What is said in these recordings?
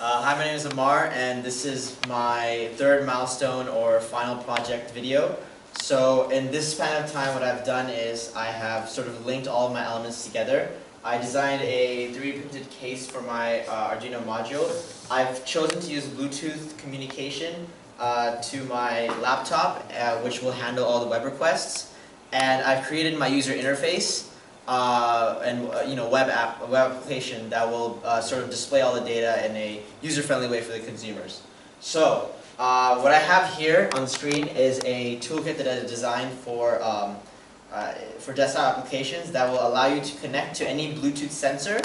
Hi, my name is Ammar, and this is my third milestone or final project video. So in this span of time, what I've done is I have sort of linked all of my elements together. I designed a 3D printed case for my Arduino module. I've chosen to use Bluetooth communication to my laptop, which will handle all the web requests. And I've created my user interface and web application that will sort of display all the data in a user-friendly way for the consumers. So what I have here on the screen is a toolkit that I designed for desktop applications that will allow you to connect to any Bluetooth sensor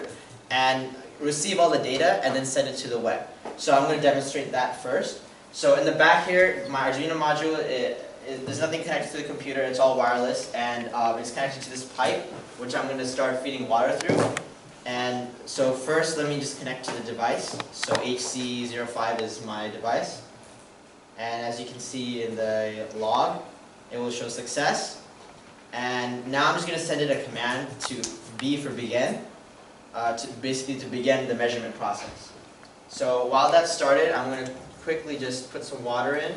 and receive all the data and then send it to the web. So I'm going to demonstrate that first. So in the back here, my Arduino module, there's nothing connected to the computer, it's all wireless, and it's connected to this pipe, which I'm going to start feeding water through. And so first, let me just connect to the device. So HC05 is my device. And as you can see in the log, it will show success. And now I'm just going to send it a command to B for begin, to begin the measurement process. So while that's started, I'm going to quickly just put some water in.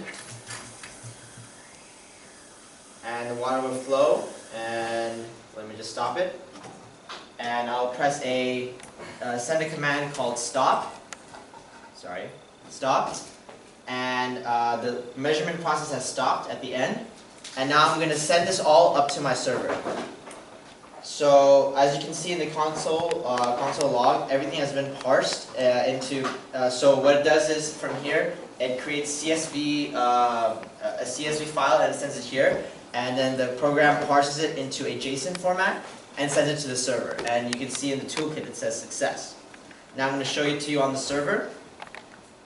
And the water will flow, and let me just stop it. And I'll press send a command called stop. Sorry, stopped. And the measurement process has stopped at the end. And now I'm going to send this all up to my server. So as you can see in the console log, everything has been parsed into. So what it does is from here, it creates a CSV file and it sends it here. And then the program parses it into a JSON format and sends it to the server. And you can see in the toolkit it says success. Now I'm going to show it to you on the server.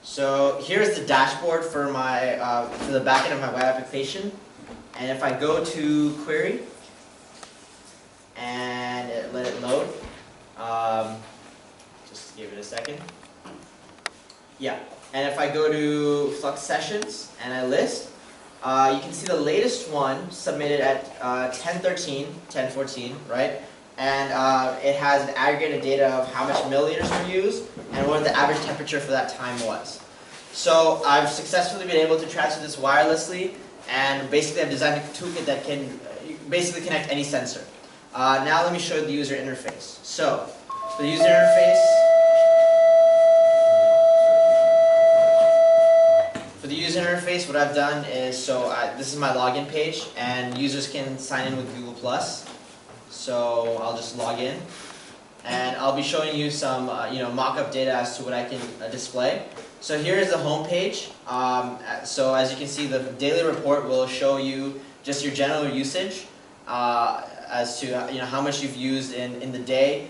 So here's the dashboard for the backend of my web application. And if I go to query and let it load, just give it a second. Yeah. And if I go to Flux sessions and I list, you can see the latest one submitted at 1014, right? And it has an aggregated data of how much milliliters were used and what the average temperature for that time was. So I've successfully been able to transfer this wirelessly, and basically I've designed a toolkit that can basically connect any sensor. Now let me show you the user interface. So the user interface. For the user interface, what I've done is, this is my login page, and users can sign in with Google+. So I'll just log in, and I'll be showing you some mock-up data as to what I can display. So here is the home page. So as you can see, the daily report will show you just your general usage as to how much you've used in the day.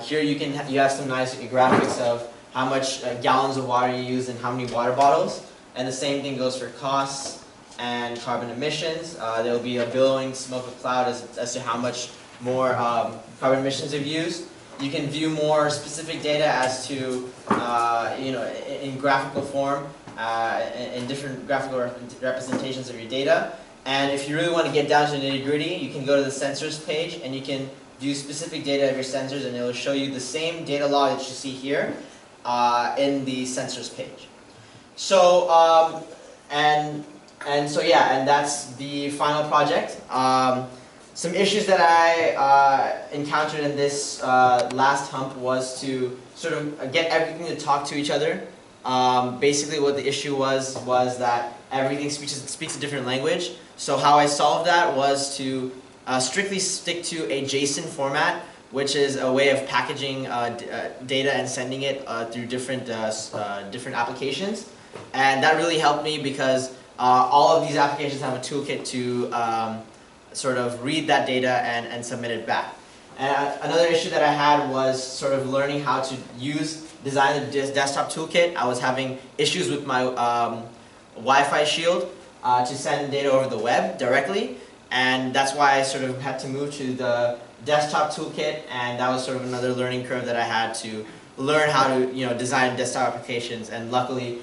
Here you have some nice graphics of how much gallons of water you use and how many water bottles. And the same thing goes for costs and carbon emissions. There will be a billowing smoke cloud as to how much more carbon emissions you've used. You can view more specific data as to, in graphical form, in different graphical representations of your data. And if you really want to get down to the nitty-gritty, you can go to the sensors page and you can view specific data of your sensors, and it will show you the same data log that you see here in the sensors page. So and that's the final project. Some issues that I encountered in this last hump was to sort of get everything to talk to each other. Basically, what the issue was that everything speaks a different language. So how I solved that was to strictly stick to a JSON format, which is a way of packaging data and sending it through different applications. And that really helped me because all of these applications have a toolkit to sort of read that data and submit it back. And another issue that I had was sort of learning how to design the desktop toolkit. I was having issues with my Wi-Fi shield to send data over the web directly, and that's why I sort of had to move to the desktop toolkit, and that was sort of another learning curve that I had to learn how to design desktop applications. And luckily,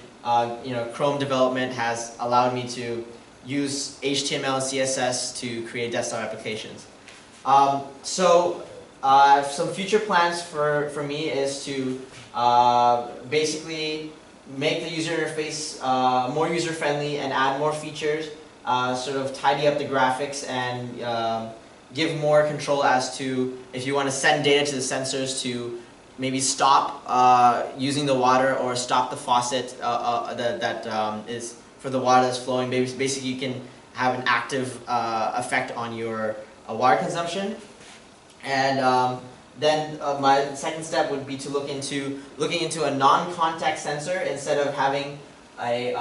Chrome development has allowed me to use HTML and CSS to create desktop applications. Some future plans for me is to basically make the user interface more user-friendly and add more features, sort of tidy up the graphics and give more control as to if you want to send data to the sensors to maybe stop using the water or stop the faucet that is for the water that's flowing. Basically, you can have an active effect on your water consumption. And then my second step would be to looking into a non-contact sensor instead of having a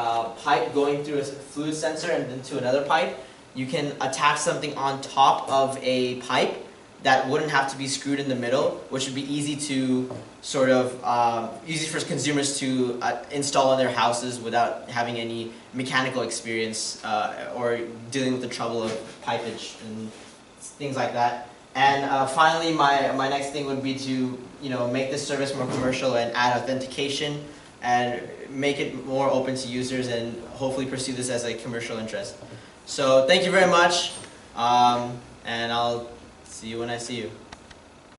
pipe going through a fluid sensor and then to another pipe. You can attach something on top of a pipe that wouldn't have to be screwed in the middle, which would be easy to sort of easy for consumers to install in their houses without having any mechanical experience or dealing with the trouble of pipage and things like that. And finally, my next thing would be to make this service more commercial and add authentication and make it more open to users and hopefully pursue this as a commercial interest. So thank you very much, and I'll see you when I see you.